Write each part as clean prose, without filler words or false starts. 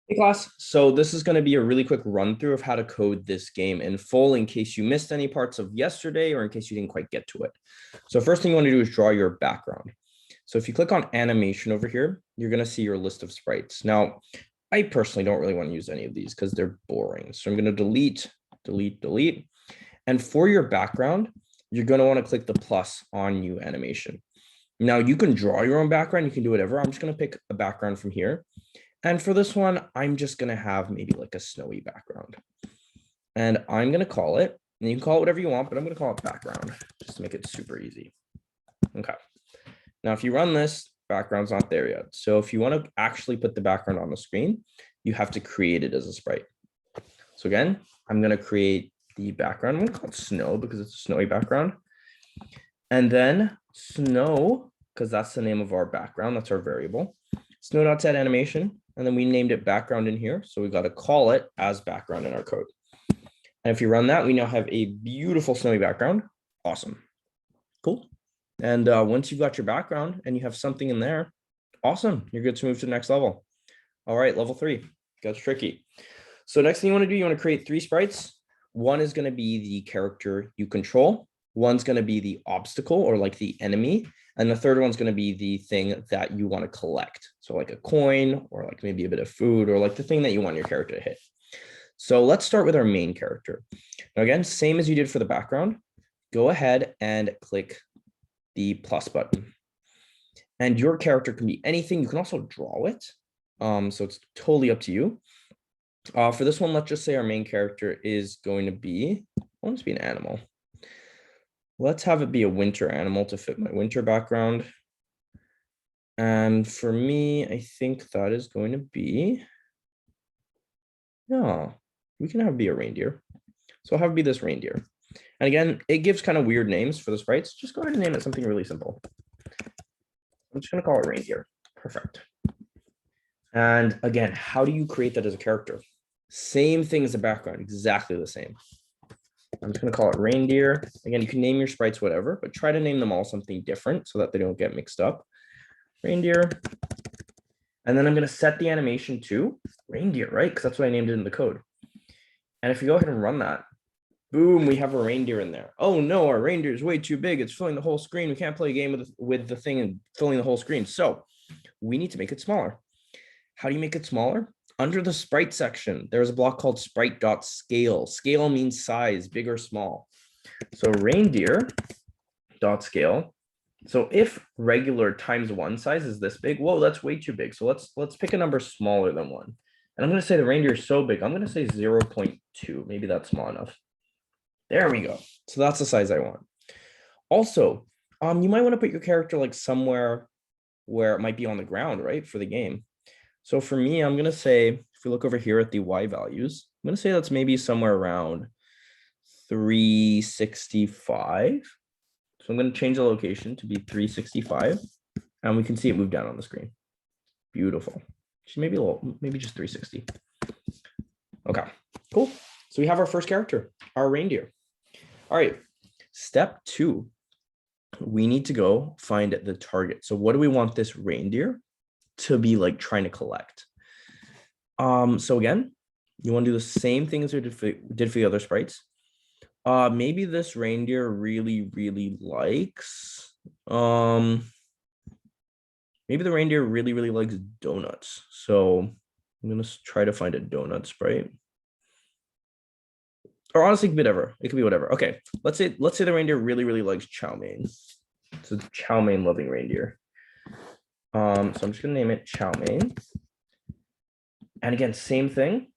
Hey class, so this is going to be a really quick run through of how to code this game in full in case you missed any parts of yesterday or in case you didn't quite get to it. So first thing you want to do is draw your background. So if you click on animation over here, you're going to see your list of sprites. Now, I personally don't really want to use any of these because they're boring. So I'm going to delete, delete, delete. And for your background, you're going to want to click the plus on new animation. Now you can draw your own background. You can do whatever. I'm just going to pick a background from here. And for this one, I'm just going to have maybe like a snowy background. And I'm going to call it, and you can call it whatever you want, but I'm going to call it background just to make it super easy. Okay. Now, if you run this, background's not there yet. So if you want to actually put the background on the screen, you have to create it as a sprite. So again, I'm going to create the background. I'm going to call it snow because it's a snowy background. And then snow, because that's the name of our background. That's our variable. Snow.set animation. And then we named it background in here. So we got to call it as background in our code. And if you run that, we now have a beautiful snowy background. Awesome. Cool. And once you've got your background and you have something in there, awesome. You're good to move to the next level. All right, level 3. That's tricky. So next thing you want to do, you want to create 3 sprites. One is going to be the character you control. One's going to be the obstacle or like the enemy. And the third one's going to be the thing that you want to collect. So like a coin or like maybe a bit of food or like the thing that you want your character to hit. So let's start with our main character. Now again, same as you did for the background, go ahead and click the plus button. And your character can be anything. You can also draw it. So it's totally up to you. For this one, let's just say our main character is going to be, I want it to be an animal. Let's have it be a winter animal to fit my winter background. And for me, I think that is going to be, yeah, we can have it be a reindeer. So I'll have it be this reindeer. And again, it gives kind of weird names for the sprites. Just go ahead and name it something really simple. I'm just going to call it reindeer. Perfect. And again, how do you create that as a character? Same thing as the background, exactly the same. I'm just going to call it reindeer. Again, you can name your sprites whatever, but try to name them all something different so that they don't get mixed up. Reindeer. And then I'm going to set the animation to reindeer, right? Because that's what I named it in the code. And if you go ahead and run that, boom, we have a reindeer in there. Oh no, our reindeer is way too big. It's filling the whole screen. We can't play a game with the thing and filling the whole screen. So we need to make it smaller. How do you make it smaller? Under the sprite section, there's a block called sprite.scale. Scale means size, big or small. So reindeer.scale. So if regular times 1 size is this big, whoa, that's way too big. So let's pick a number smaller than 1. And I'm going to say the reindeer is so big. I'm going to say 0.2. Maybe that's small enough. There we go. So that's the size I want. Also, you might want to put your character like somewhere where it might be on the ground, right, for the game. So for me, I'm going to say, if you look over here at the Y values, I'm going to say that's maybe somewhere around 365. So I'm going to change the location to be 365. And we can see it move down on the screen. Beautiful. Maybe just 360. Okay, cool. So we have our first character, our reindeer. All right, step 2. We need to go find the target. So what do we want this reindeer to be like trying to collect? So again, you want to do the same thing as we did for the other sprites. Maybe this reindeer really likes, maybe the reindeer really likes donuts. So I'm going to try to find a donut sprite. Or honestly, whatever. It could be whatever. Okay, let's say the reindeer really likes chow mein. It's a chow mein loving reindeer. So I'm just gonna name it chow mein. And again, same thing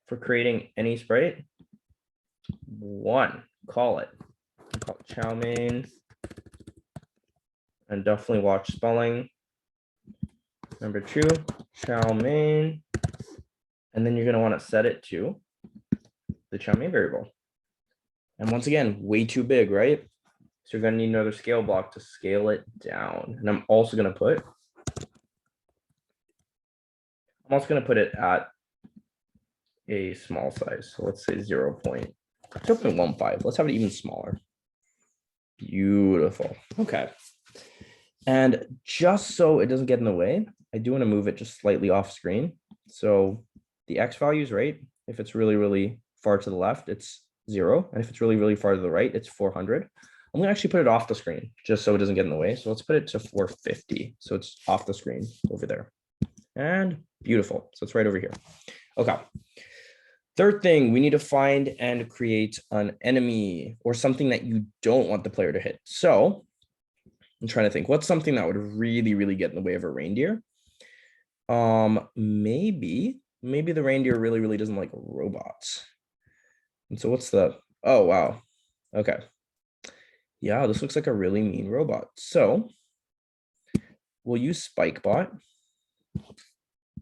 for creating any sprite. 1, call it chow mein. And definitely watch spelling. Number 2, chow mein. And then you're gonna want to set it to the chow mein variable. And once again, way too big, right? So you're going to need another scale block to scale it down. And I'm also going to put it at a small size. So let's say 0.15. Let's have it even smaller. Beautiful. Okay. And just so it doesn't get in the way, I do want to move it just slightly off screen. So the X values, right? If it's really, really far to the left, it's 0. And if it's really, really far to the right, it's 400. I'm gonna actually put it off the screen just so it doesn't get in the way. So let's put it to 450. So it's off the screen over there. And beautiful. So it's right over here. Okay. Third thing, we need to find and create an enemy or something that you don't want the player to hit. So I'm trying to think, what's something that would really, really get in the way of a reindeer? Maybe the reindeer really, really doesn't like robots. And so what's the, oh, wow. Okay. Yeah, this looks like a really mean robot. So we'll use SpikeBot.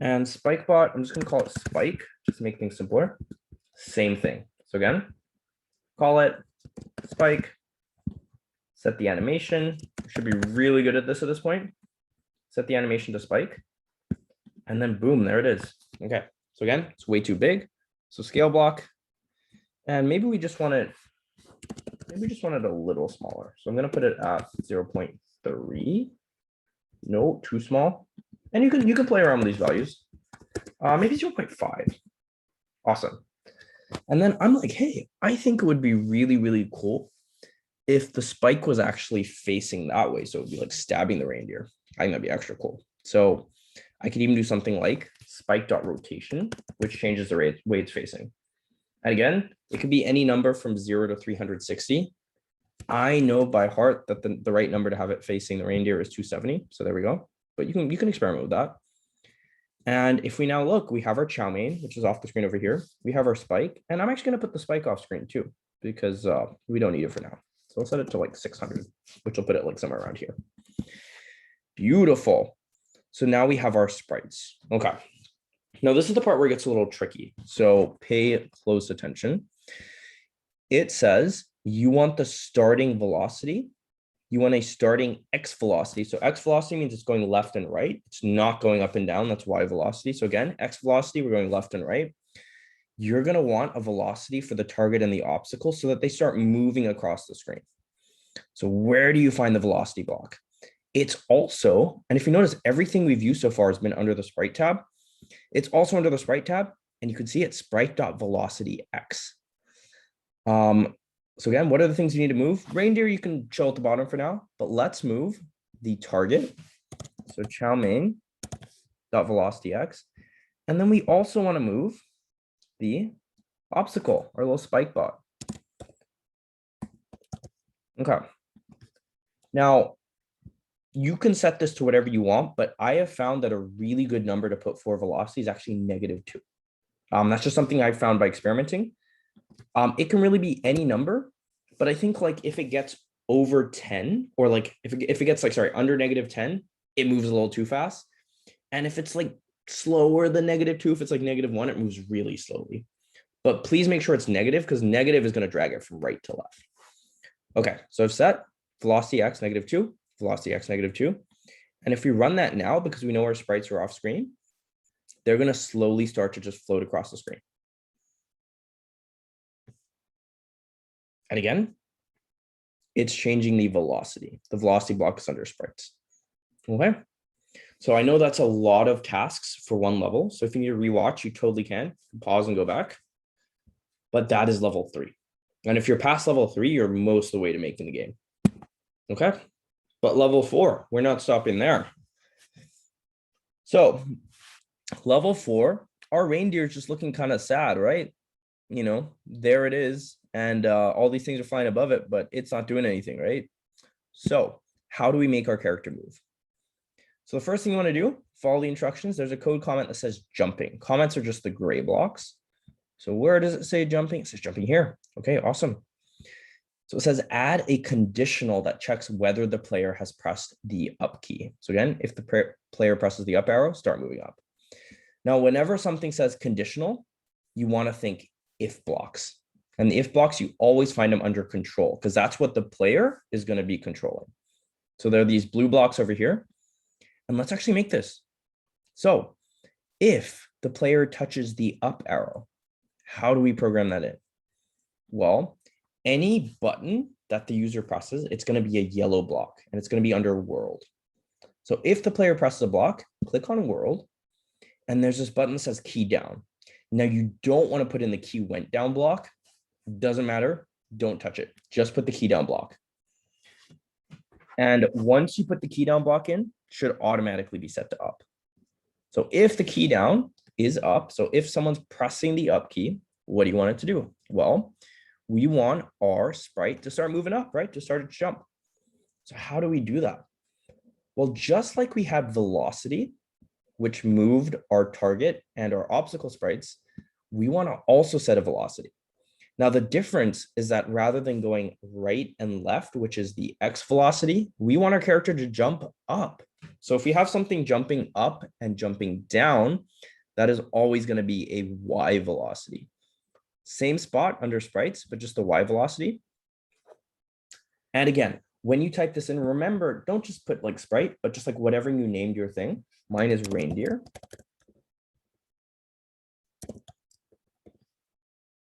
And SpikeBot, I'm just gonna call it Spike, just to make things simpler. Same thing. So again, call it Spike, set the animation. We should be really good at this point. Set the animation to Spike. And then boom, there it is. Okay, so again, it's way too big. So scale block. And maybe we just want it, a little smaller. So I'm gonna put it at 0.3. No, too small. And you can play around with these values. Maybe 0.5. Awesome. And then I'm like, hey, I think it would be really, really cool if the spike was actually facing that way. So it would be like stabbing the reindeer. I think that'd be extra cool. So I could even do something like spike.rotation, which changes the way it's facing. And again, it could be any number from 0 to 360. I know by heart that the right number to have it facing the reindeer is 270. So there we go. But you can experiment with that. And if we now look, we have our chow mein, which is off the screen over here. We have our spike, and I'm actually going to put the spike off screen too, because we don't need it for now. So we'll set it to like 600, which will put it like somewhere around here. Beautiful. So now we have our sprites. Okay. Now this is the part where it gets a little tricky. So pay close attention. It says you want the starting velocity. You want a starting x velocity. So x velocity means it's going left and right. It's not going up and down. That's y velocity. So again, x velocity, we're going left and right. You're going to want a velocity for the target and the obstacle so that they start moving across the screen. So where do you find the velocity block? It's also, and if you notice, everything we've used so far has been under the sprite tab. It's also under the sprite tab, and you can see it's sprite.velocity_x. So again, what are the things you need to move? Reindeer, you can chill at the bottom for now, but let's move the target. So chow mein dot velocity x. And then we also want to move the obstacle, our little spike bot. Okay. Now, you can set this to whatever you want, but I have found that a really good number to put for velocity is actually -2. That's just something I found by experimenting. It can really be any number, but I think like if it gets over 10, or like if it gets like, sorry, under -10, it moves a little too fast. And if it's like slower than -2, if it's like -1, it moves really slowly. But please make sure it's negative, because negative is going to drag it from right to left. Okay, so I've set velocity x -2, velocity x -2. And if we run that now, because we know our sprites are off screen, they're going to slowly start to just float across the screen. And again, it's changing the velocity. The velocity block is under sprites. Okay. So I know that's a lot of tasks for one level. So if you need to rewatch, you totally can. Pause and go back. But that is level 3. And if you're past level 3, you're most of the way to making the game. Okay. But level 4, we're not stopping there. So level 4, our reindeer is just looking kind of sad, right? You know, there it is. And all these things are flying above it, but it's not doing anything, right? So how do we make our character move? So the first thing you want to do, follow the instructions. There's a code comment that says jumping. Comments are just the gray blocks. So where does it say jumping? It says jumping here. Okay, awesome. So it says add a conditional that checks whether the player has pressed the up key. So again, if the player presses the up arrow, start moving up. Now, whenever something says conditional, you want to think if blocks. And the if blocks, you always find them under control, because that's what the player is going to be controlling. So there are these blue blocks over here. And let's actually make this. So if the player touches the up arrow, how do we program that in? Well, any button that the user presses, it's going to be a yellow block, and it's going to be under world. So if the player presses a block, click on world, and there's this button that says key down. Now you don't want to put in the key went down block. Doesn't matter. Don't touch it. Just put the key down block. And once you put the key down block in, should automatically be set to up. So if the key down is up, so if someone's pressing the up key, what do you want it to do? Well, we want our sprite to start moving up, right? To start its jump. So how do we do that? Well, just like we had velocity, which moved our target and our obstacle sprites, we want to also set a velocity. Now, the difference is that rather than going right and left, which is the X velocity, we want our character to jump up. So if we have something jumping up and jumping down, that is always going to be a Y velocity. Same spot under sprites, but just the Y velocity. And again, when you type this in, remember, don't just put like sprite, but just like whatever you named your thing. Mine is reindeer.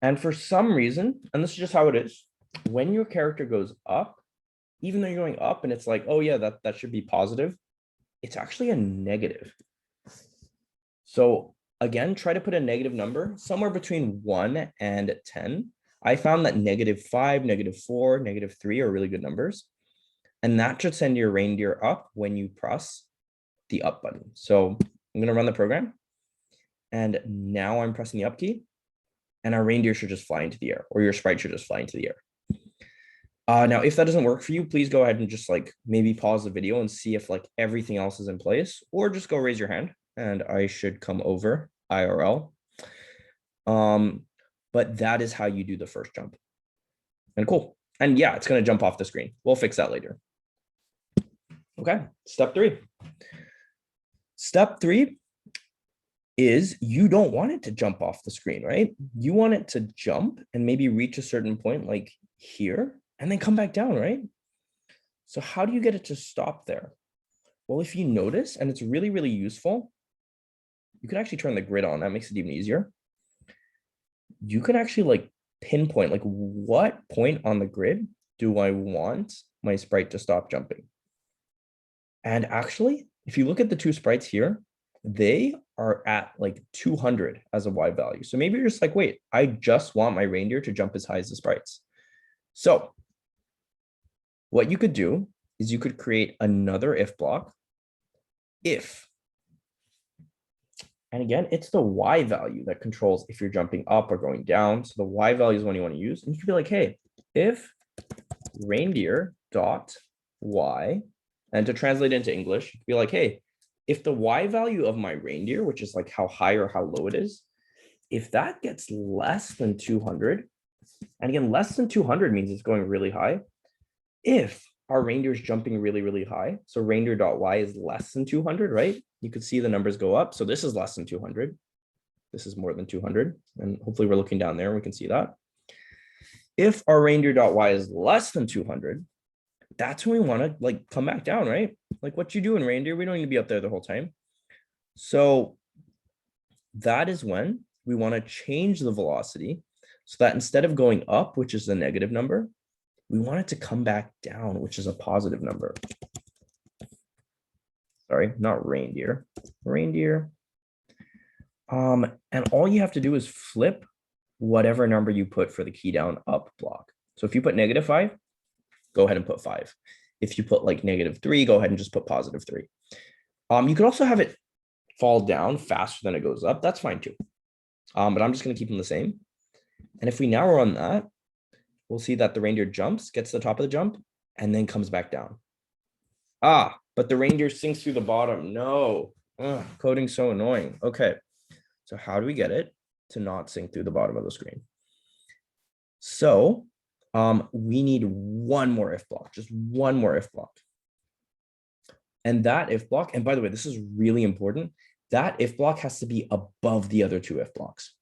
And for some reason, and this is just how it is, when your character goes up, even though you're going up and it's like, oh yeah, that should be positive, it's actually a negative. So again, try to put a negative number somewhere between 1 and 10. I found that -5, -4, -3 are really good numbers. And that should send your reindeer up when you press the up button. So I'm going to run the program. And now I'm pressing the up key. And our reindeer should just fly into the air, or your sprite should just fly into the air. Now, if that doesn't work for you, please go ahead and just like maybe pause the video and see if like everything else is in place, or just go raise your hand and I should come over IRL. But that is how you do the first jump. And cool. And yeah, it's going to jump off the screen. We'll fix that later. Okay, step 3. Step 3 is you don't want it to jump off the screen, right? You want it to jump and maybe reach a certain point like here and then come back down, right? So how do you get it to stop there? Well, if you notice, and it's really, really useful, you can actually turn the grid on. That makes it even easier. You can actually like pinpoint like what point on the grid do I want my sprite to stop jumping? And actually, if you look at the two sprites here, they are at like 200 as a Y value. So maybe you're just like, wait, I just want my reindeer to jump as high as the sprites. So what you could do is you could create another if block. If, and again, it's the Y value that controls if you're jumping up or going down. So the Y value is one you want to use. And you could be like, hey, if reindeer dot Y, and to translate into English, be like, hey, if the Y value of my reindeer, which is like how high or how low it is, if that gets less than 200, and again, less than 200 means it's going really high. If our reindeer is jumping really, really high, so reindeer.y is less than 200, right? You could see the numbers go up. So this is less than 200. This is more than 200. And hopefully we're looking down there and we can see that. If our reindeer.y is less than 200, that's when we want to like come back down, right? Like what you do in reindeer, we don't need to be up there the whole time. So that is when we want to change the velocity so that instead of going up, which is the negative number, we want it to come back down, which is a positive number. Sorry, not reindeer, reindeer. And all you have to do is flip whatever number you put for the key down up block. So if you put -5, go ahead and put 5. If you put like -3, go ahead and just put +3. You could also have it fall down faster than it goes up. That's fine too. But I'm just going to keep them the same. And if we now run that, we'll see that the reindeer jumps, gets to the top of the jump, and then comes back down. But the reindeer sinks through the bottom. No, coding's so annoying. Okay, so how do we get it to not sink through the bottom of the screen? So we need one more if block, just one more if block. And that if block, and by the way, this is really important, that if block has to be above the other two if blocks.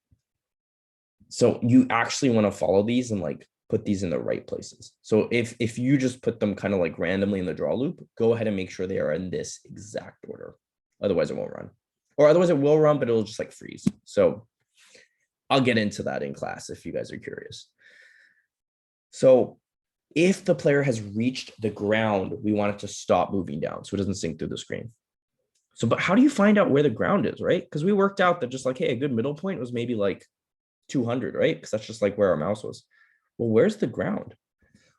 So you actually want to follow these and like put these in the right places. So if you just put them kind of like randomly in the draw loop, go ahead and make sure they are in this exact order. Otherwise it won't run. Or otherwise it will run, but it'll just like freeze. So I'll get into that in class if you guys are curious. So if the player has reached the ground, we want it to stop moving down so it doesn't sink through the screen. So, but how do you find out where the ground is, right? Because we worked out that just like, hey, a good middle point was maybe like 200, right? Because that's just like where our mouse was. Well, where's the ground?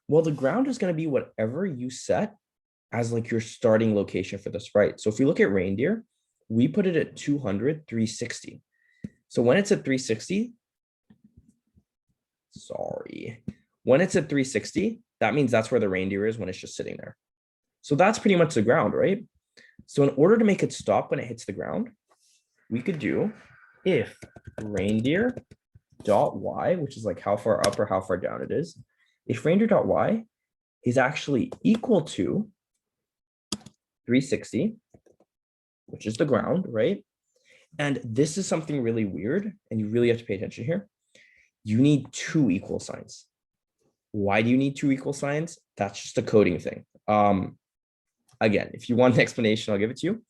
Well, the ground is going to be whatever you set as like your starting location for the sprite. So if we look at reindeer, we put it at 200, 360. So when it's at 360, when it's at 360, that means that's where the reindeer is when it's just sitting there. So that's pretty much the ground, right? So in order to make it stop when it hits the ground, we could do if reindeer dot y, which is like how far up or how far down it is, if reindeer dot y is actually equal to 360, which is the ground, right? And this is something really weird, and you really have to pay attention here. You need two equal signs. Why do you need two equal signs? That's just a coding thing. Again, if you want an explanation, I'll give it to you,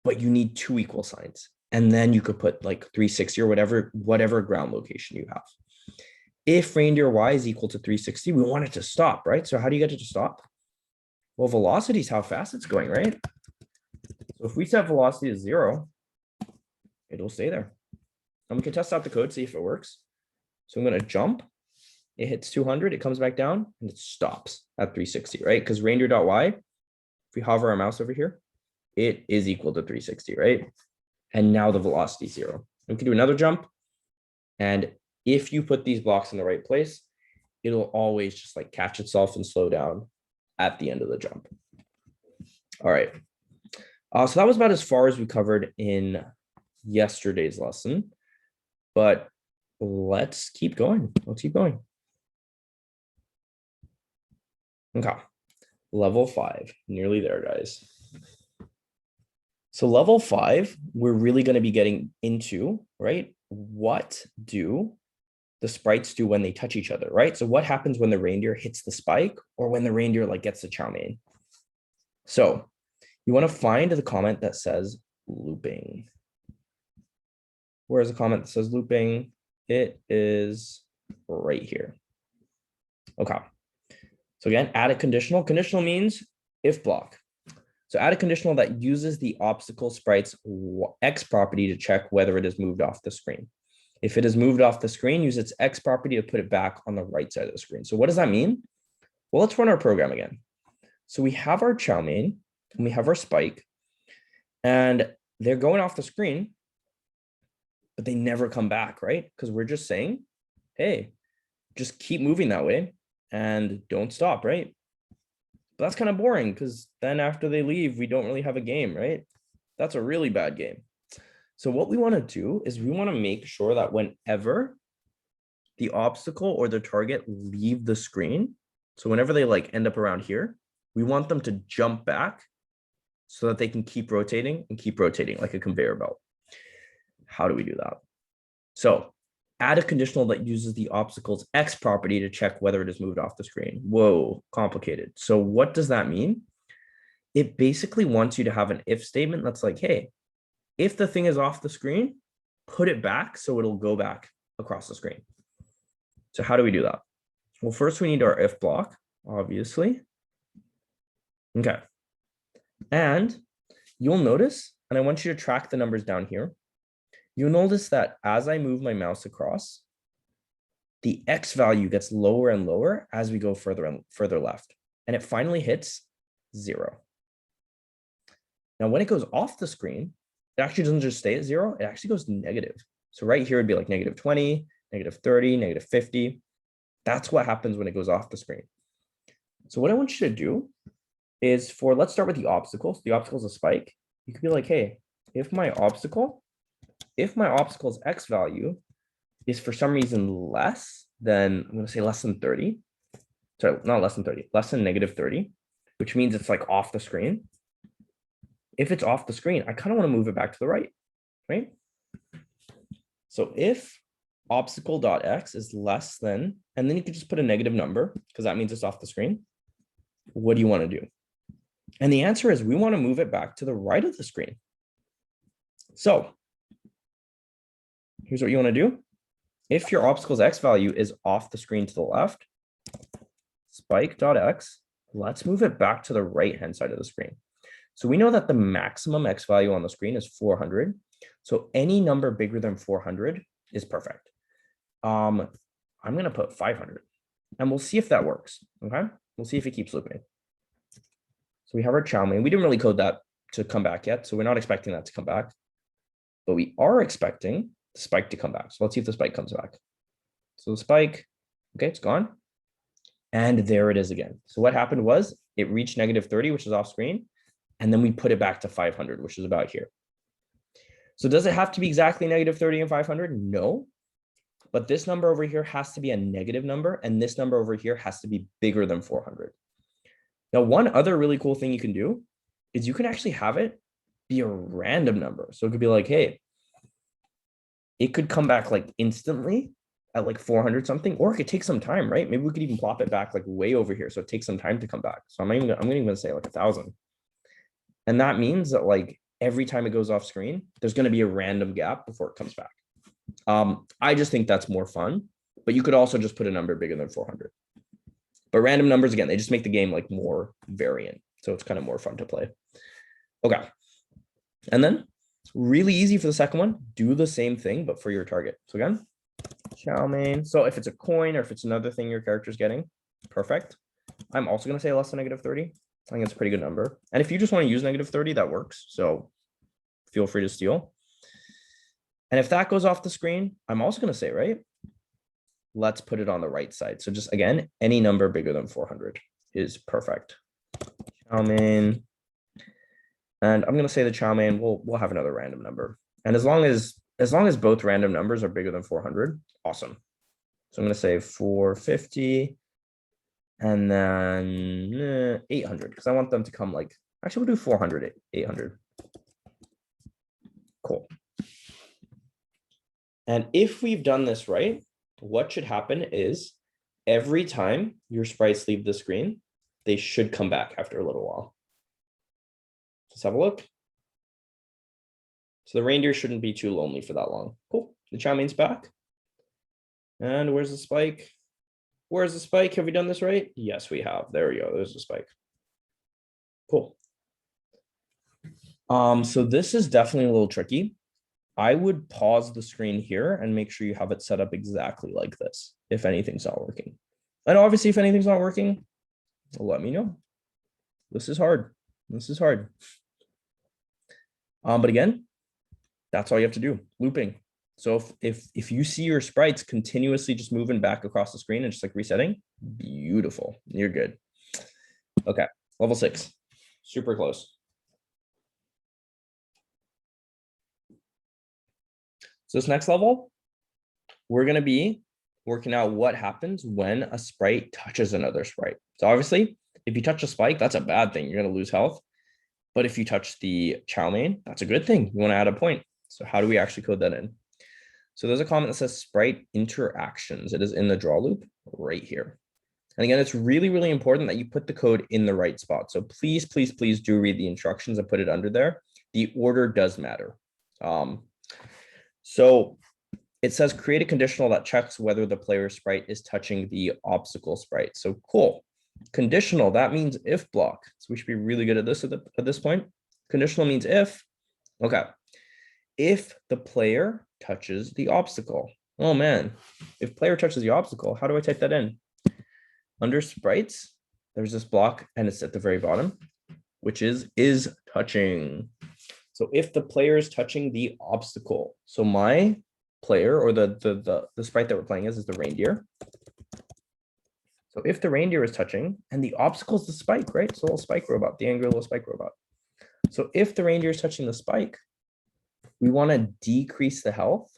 but you need two equal signs. And then you could put like 360 or whatever ground location you have. If reindeer y is equal to 360, we want it to stop, right? So how do you get it to stop? Well, velocity is how fast it's going, right? So if we set velocity to 0, it'll stay there. And we can test out the code, see if it works. So I'm going to jump. It hits 200, it comes back down, and it stops at 360, right? Because reindeer.y, if we hover our mouse over here, it is equal to 360, right? And now the velocity is 0. We can do another jump. And if you put these blocks in the right place, it'll always just like catch itself and slow down at the end of the jump. All right. So that was about as far as we covered in yesterday's lesson, but let's keep going. Okay. Level 5, nearly there, guys. So level 5, we're really going to be getting into, right? What do the sprites do when they touch each other, right? So what happens when the reindeer hits the spike or when the reindeer like gets the chow mein? So you want to find the comment that says looping. Where's the comment that says looping? It is right here. Okay. So again, add a conditional. Conditional means if block. So add a conditional that uses the obstacle sprite's X property to check whether it is moved off the screen. If it is moved off the screen, use its X property to put it back on the right side of the screen. So what does that mean? Well, let's run our program again. So we have our chow mein and we have our spike, and they're going off the screen, but they never come back, right? Because we're just saying, hey, just keep moving that way and don't stop, right? But that's kind of boring because then after they leave, we don't really have a game, right? That's a really bad game. So what we want to do is we want to make sure that whenever the obstacle or the target leave the screen, so whenever they like end up around here, we want them to jump back so that they can keep rotating like a conveyor belt. How do we do that? So add a conditional that uses the obstacle's X property to check whether it is moved off the screen. Whoa, complicated. So what does that mean? It basically wants you to have an if statement that's like, hey, if the thing is off the screen, put it back so it'll go back across the screen. So how do we do that? Well, first we need our if block, obviously. Okay. And you'll notice, and I want you to track the numbers down here. You'll notice that as I move my mouse across, the X value gets lower and lower as we go further and further left, and it finally hits 0. Now, when it goes off the screen, it actually doesn't just stay at 0, it actually goes negative. So right here would be like -20, -30, -50. That's what happens when it goes off the screen. So what I want you to do is let's start with the obstacles. The obstacle is a spike. You could be like, hey, if my obstacle's X value is for some reason less than, I'm going to say less than 30. Sorry, not less than 30, less than -30, which means it's like off the screen. If it's off the screen, I kind of want to move it back to the right, right? So if obstacle.x is less than, and then you could just put a negative number because that means it's off the screen. What do you want to do? And the answer is we want to move it back to the right of the screen. So here's what you want to do. If your obstacle's X value is off the screen to the left, spike.x, let's move it back to the right-hand side of the screen. So we know that the maximum X value on the screen is 400. So any number bigger than 400 is perfect. I'm going to put 500 and we'll see if that works. Okay. We'll see if it keeps looping. So we have our chow mein. We didn't really code that to come back yet. So we're not expecting that to come back, but we are expecting the spike to come back. So let's see if the spike comes back. So the spike, okay, it's gone. And there it is again. So what happened was it reached -30, which is off screen. And then we put it back to 500, which is about here. So does it have to be exactly -30 and 500? No. But this number over here has to be a negative number. And this number over here has to be bigger than 400. Now, one other really cool thing you can do is you can actually have it be a random number. So it could be like, hey, it could come back like instantly at like 400 something, or it could take some time, right? Maybe we could even plop it back like way over here. So it takes some time to come back. So I'm even say like 1,000. And that means that like every time it goes off screen, there's going to be a random gap before it comes back. I just think that's more fun, but you could also just put a number bigger than 400. But random numbers, again, they just make the game like more variant. So it's kind of more fun to play. Okay. And then really easy for the second one, do the same thing, but for your target. So again, chow mein. So if it's a coin or if it's another thing your character's getting, perfect. I'm also going to say less than -30. I think it's a pretty good number. And if you just want to use -30, that works. So feel free to steal. And if that goes off the screen, I'm also going to say, right, let's put it on the right side. So just again, any number bigger than 400 is perfect. Chow mein. And I'm going to say the chow mein, we'll have another random number. And as long as both random numbers are bigger than 400, awesome. So I'm going to say 450 and then 800 because I want them to come like, actually we'll do 400, 800. Cool. And if we've done this right, what should happen is every time your sprites leave the screen, they should come back after a little while. Let's have a look. So the reindeer shouldn't be too lonely for that long. Cool. The chow mein's back. And where's the spike? Where's the spike? Have we done this right? Yes, we have. There we go. There's the spike. Cool. So this is definitely a little tricky. I would pause the screen here and make sure you have it set up exactly like this, if anything's not working. And obviously, if anything's not working, let me know. This is hard. This is hard. But again, that's all you have to do, looping. So if you see your sprites continuously just moving back across the screen and just like resetting, beautiful, you're good. Okay, level 6, super close. So this next level, we're going to be working out what happens when a sprite touches another sprite. So obviously, if you touch a spike, that's a bad thing. You're going to lose health. But if you touch the chow mein, that's a good thing. You want to add a point. So how do we actually code that in? So there's a comment that says sprite interactions. It is in the draw loop right here. And again, it's really, really important that you put the code in the right spot. So please, please, please do read the instructions and put it under there. The order does matter. So it says create a conditional that checks whether the player sprite is touching the obstacle sprite. So cool. Conditional, that means if block. So we should be really good at this at this point. Conditional means if. Okay. If the player touches the obstacle. Oh man, if player touches the obstacle, how do I type that in? Under sprites, there's this block and it's at the very bottom, which is touching. So if the player is touching the obstacle, so my player or the sprite that we're playing is the reindeer. So if the reindeer is touching and the obstacle is the spike, right? So a little spike robot, the angry little spike robot. So if the reindeer is touching the spike, we want to decrease the health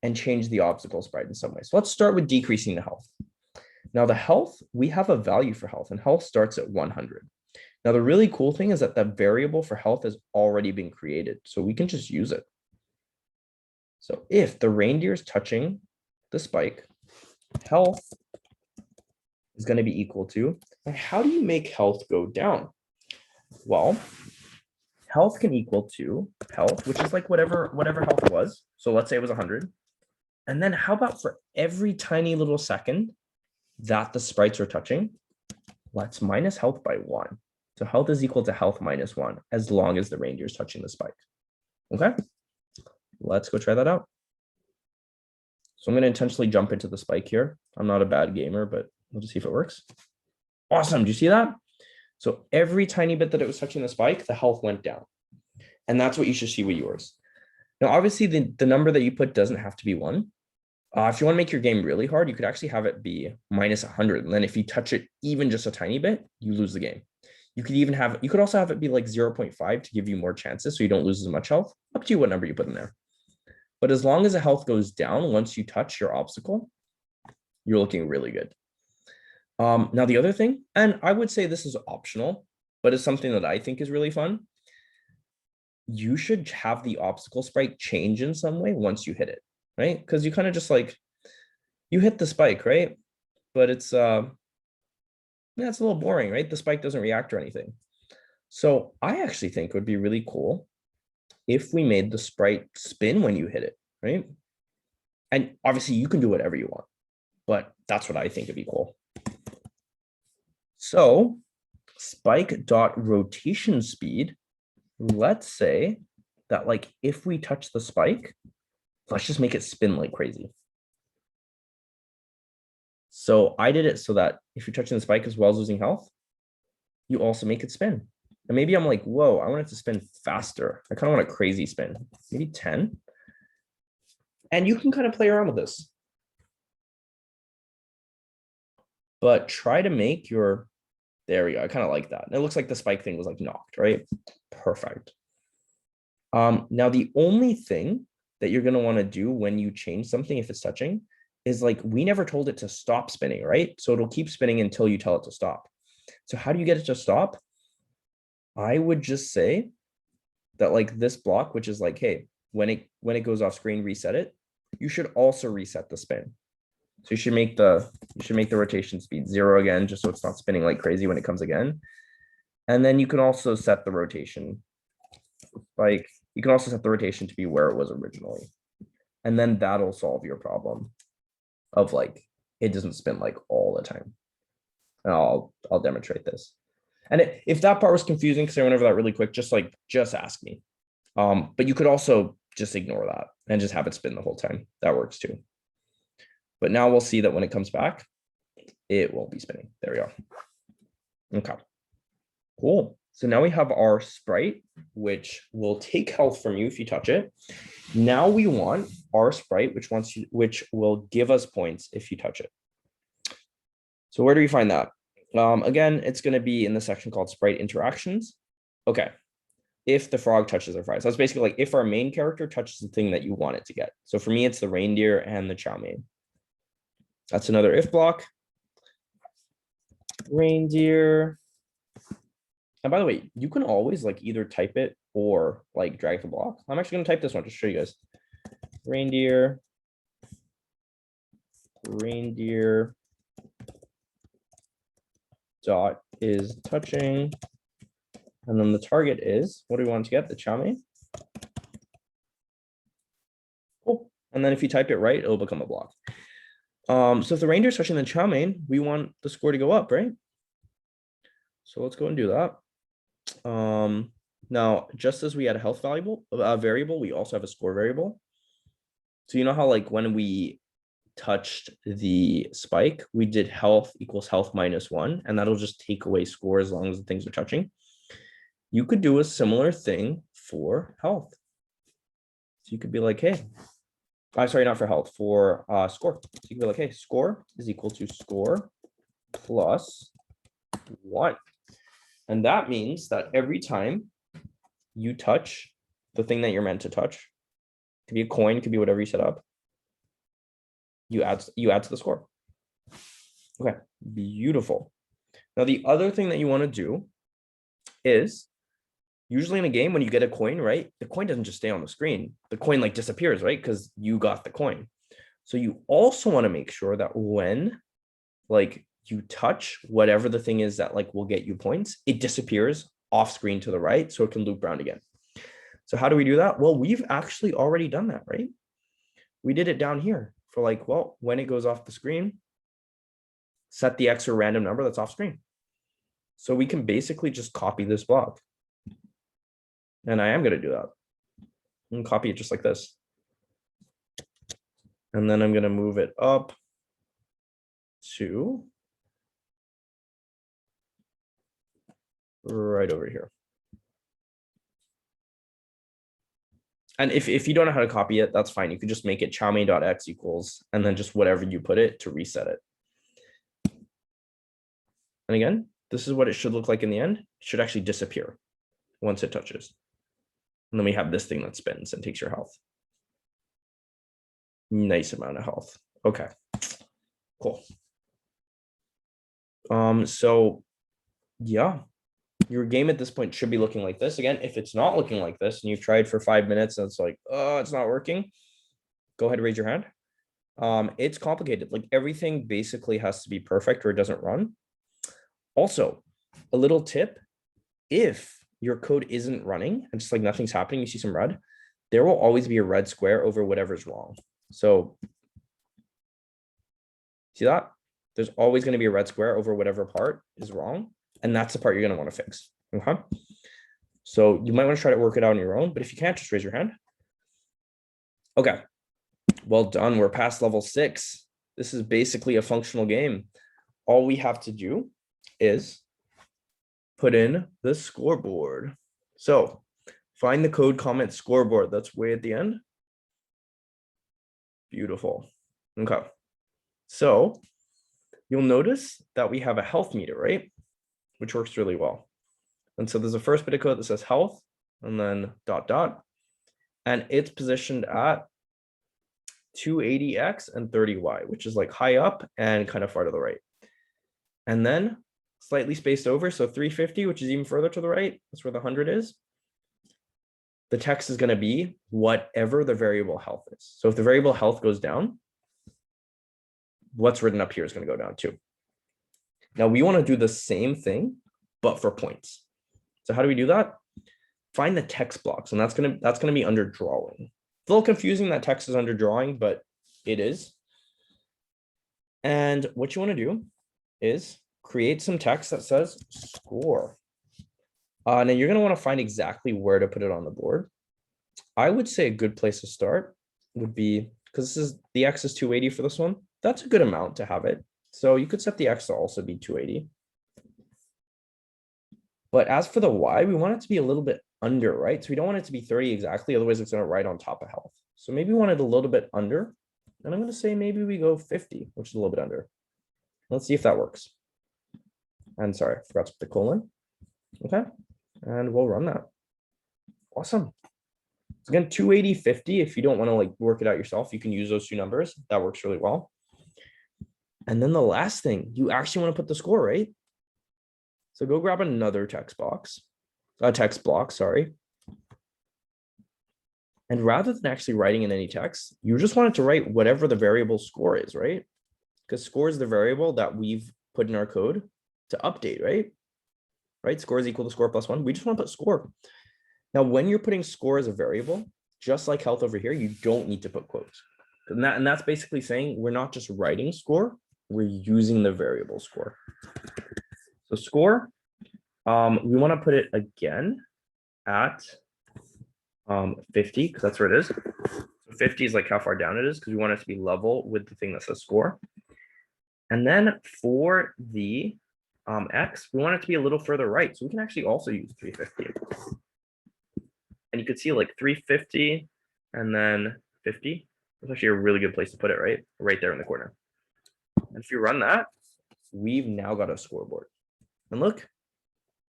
and change the obstacle sprite in some way. So let's start with decreasing the health. Now the health, we have a value for health and health starts at 100. Now the really cool thing is that the variable for health has already been created. So we can just use it. So if the reindeer is touching the spike, health is going to be equal to, and how do you make health go down? Well, health can equal to health, which is like whatever health was. So let's say it was 100. And then how about for every tiny little second that the sprites are touching, let's minus health by 1. So health is equal to health minus 1 as long as the reindeer is touching the spike. Okay, let's go try that out. So I'm going to intentionally jump into the spike here. I'm not a bad gamer, but we'll just see if it works. Awesome. Do you see that? So every tiny bit that it was touching the spike, the health went down. And that's what you should see with yours. Now, obviously, the number that you put doesn't have to be 1. If you want to make your game really hard, you could actually have it be minus 100. And then if you touch it even just a tiny bit, you lose the game. You could also have it be like 0.5 to give you more chances so you don't lose as much health. Up to you what number you put in there. But as long as the health goes down once you touch your obstacle, you're looking really good. Now, the other thing, and I would say this is optional, but it's something that I think is really fun. You should have the obstacle sprite change in some way once you hit it, right? Because you kind of just like, you hit the spike, right? But it's a little boring, right? The spike doesn't react or anything. So I actually think it would be really cool if we made the sprite spin when you hit it, right? And obviously you can do whatever you want, but that's what I think would be cool. So spike dot rotation speed, let's say that like if we touch the spike, let's just make it spin like crazy. So I did it so that if you're touching the spike as well as losing health, you also make it spin. And maybe I'm like, whoa, I want it to spin faster. I kind of want a crazy spin, maybe 10. And you can kind of play around with this. But try to make your, there we go. I kind of like that. And it looks like the spike thing was like knocked, right? Perfect. Now, the only thing that you're going to want to do when you change something, if it's touching, is like, we never told it to stop spinning, right? So it'll keep spinning until you tell it to stop. So how do you get it to stop? I would just say that like this block, which is like, hey, when it goes off screen, reset it. You should also reset the spin. So you should make the rotation speed 0 again, just so it's not spinning like crazy when it comes again. And then you can also set the rotation, like you can also set the rotation to be where it was originally. And then that'll solve your problem of like, it doesn't spin like all the time. And I'll demonstrate this. And if that part was confusing, because I went over that really quick, just ask me. But you could also just ignore that and just have it spin the whole time. That works too. But now we'll see that when it comes back, it won't be spinning. There we go. Okay, cool. So now we have our sprite, which will take health from you if you touch it. Now we want our sprite, which will give us points if you touch it. So where do we find that? Again, it's going to be in the section called sprite interactions. Okay. If the frog touches our fry. So it's basically like if our main character touches the thing that you want it to get. So for me, it's the reindeer and the chow mein. That's another if block. Reindeer. And by the way, you can always like either type it or like drag the block. I'm actually going to type this one to show you guys. Reindeer dot is touching. And then the target is, what do we want to get? The chow mein. Cool. And then if you type it right, it'll become a block. So if the reindeer is touching the chow mein, we want the score to go up, right? So let's go and do that. Now, just as we had a health variable, we also have a score variable. So you know how like when we touched the spike, we did health equals health minus 1, and that'll just take away score as long as the things are touching. You could do a similar thing for health. So you could be like, hey, I'm sorry, not for health, for score. So you could be like, hey, score is equal to score plus 1. And that means that every time you touch the thing that you're meant to touch, it could be a coin, it could be whatever you set up, you add to the score. Okay, beautiful. Now, the other thing that you want to do is, usually in a game, when you get a coin, right, the coin doesn't just stay on the screen. The coin like disappears, right? Because you got the coin. So you also want to make sure that when like you touch whatever the thing is that like will get you points, it disappears off screen to the right so it can loop around again. So how do we do that? Well, we've actually already done that, right? We did it down here for like, well, when it goes off the screen, set the extra random number that's off screen. So we can basically just copy this block. And I am going to do that. And copy it just like this. And then I'm going to move it up to right over here. And if you don't know how to copy it, that's fine. You could just make it chowmain.x equals, and then just whatever you put it to reset it. And again, this is what it should look like in the end. It should actually disappear once it touches. And then we have this thing that spins and takes your health. Nice amount of health. Okay, cool. So yeah, your game at this point should be looking like this. Again, if it's not looking like this and you've tried for 5 minutes and it's like, oh, it's not working, go ahead and raise your hand. It's complicated. Like everything basically has to be perfect or it doesn't run. Also, a little tip, if your code isn't running and just like nothing's happening, you see some red, there will always be a red square over whatever's wrong. So see that? There's always going to be a red square over whatever part is wrong. And that's the part you're going to want to fix. Okay. So you might want to try to work it out on your own, but if you can't, just raise your hand. Okay. Well done. We're past level 6. This is basically a functional game. All we have to do is put in the scoreboard. So find the code comment scoreboard. That's way at the end. Beautiful. Okay. So you'll notice that we have a health meter, right? Which works really well. And so there's a first bit of code that says health and then ... And it's positioned at 280x and 30y, which is like high up and kind of far to the right. And then slightly spaced over, so 350, which is even further to the right. That's where the 100 is. The text is going to be whatever the variable health is. So if the variable health goes down, what's written up here is going to go down too. Now we want to do the same thing, but for points. So how do we do that? Find the text blocks, and that's gonna be under drawing. It's a little confusing that text is under drawing, but it is. And what you want to do is create some text that says score. Now you're going to want to find exactly where to put it on the board. I would say a good place to start would be, because this is the X is 280 for this one. That's a good amount to have it. So you could set the X to also be 280. But as for the Y, we want it to be a little bit under, right? So we don't want it to be 30 exactly. Otherwise it's going to right on top of health. So maybe we want it a little bit under. And I'm going to say maybe we go 50, which is a little bit under. Let's see if that works. And sorry, I forgot to put the colon. Okay. And we'll run that. Awesome. So again, 280, 50. If you don't want to like work it out yourself, you can use those two numbers. That works really well. And then the last thing, you actually want to put the score, right? So go grab another text block, sorry. And rather than actually writing in any text, you just want it to write whatever the variable score is, right? Because score is the variable that we've put in our code to update, right? Right? Score is equal to score plus 1. We just want to put score. Now, when you're putting score as a variable, just like health over here, you don't need to put quotes. And that's basically saying we're not just writing score, we're using the variable score. So score, we want to put it again at 50, because that's where it is. So 50 is like how far down it is, because we want it to be level with the thing that says score. And then for the X, we want it to be a little further right. So we can actually also use 350. And you could see like 350 and then 50. That's actually a really good place to put it, right? Right there in the corner. And if you run that, we've now got a scoreboard. And look,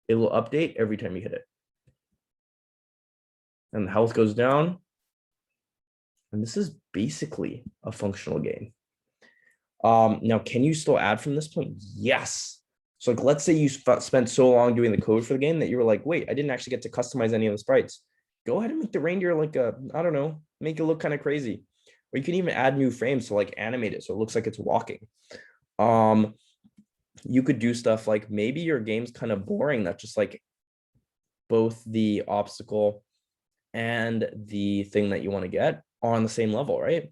it will update every time you hit it. And the health goes down. And this is basically a functional game. Now, can you still add from this point? Yes. So like, let's say you spent so long doing the code for the game that you were like, wait, I didn't actually get to customize any of the sprites. Go ahead and make the reindeer like a, I don't know, make it look kind of crazy. Or you can even add new frames to like animate it so it looks like it's walking. You could do stuff like maybe your game's kind of boring that just like both the obstacle and the thing that you want to get are on the same level, right?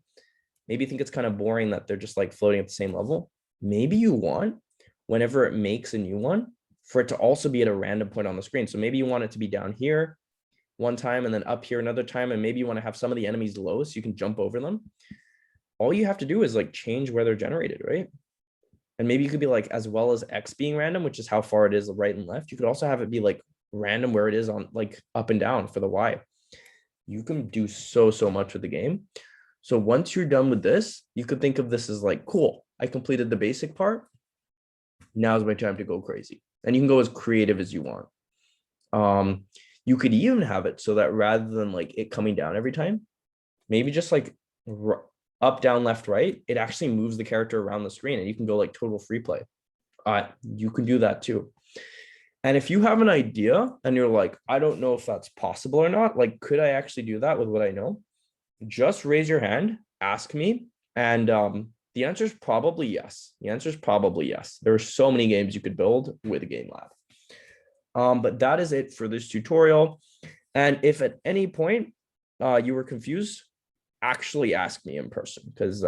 Maybe you think it's kind of boring that they're just like floating at the same level. Maybe you want, whenever it makes a new one, for it to also be at a random point on the screen. So maybe you want it to be down here one time and then up here another time. And maybe you want to have some of the enemies low so you can jump over them. All you have to do is like change where they're generated, right? And maybe you could be like, as well as X being random, which is how far it is right and left, you could also have it be like random where it is on like up and down for the Y. You can do so much with the game. So once you're done with this, you could think of this as like, cool, I completed the basic part. Now's my time to go crazy. And you can go as creative as you want. You could even have it so that rather than like it coming down every time, maybe just like up, down, left, right, it actually moves the character around the screen and you can go like total free play. You can do that too. And if you have an idea and you're like, I don't know if that's possible or not, like, could I actually do that with what I know? Just raise your hand, ask me. And the answer is probably yes. The answer is probably yes. There are so many games you could build with a game lab. But that is it for this tutorial. And if at any point you were confused, actually ask me in person because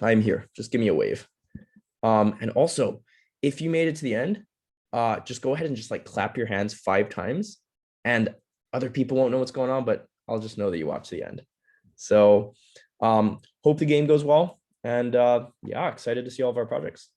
I'm here. Just give me a wave. And also, if you made it to the end, just go ahead and just like clap your hands 5 times and other people won't know what's going on, but I'll just know that you watched the end. So hope the game goes well. And yeah, excited to see all of our projects.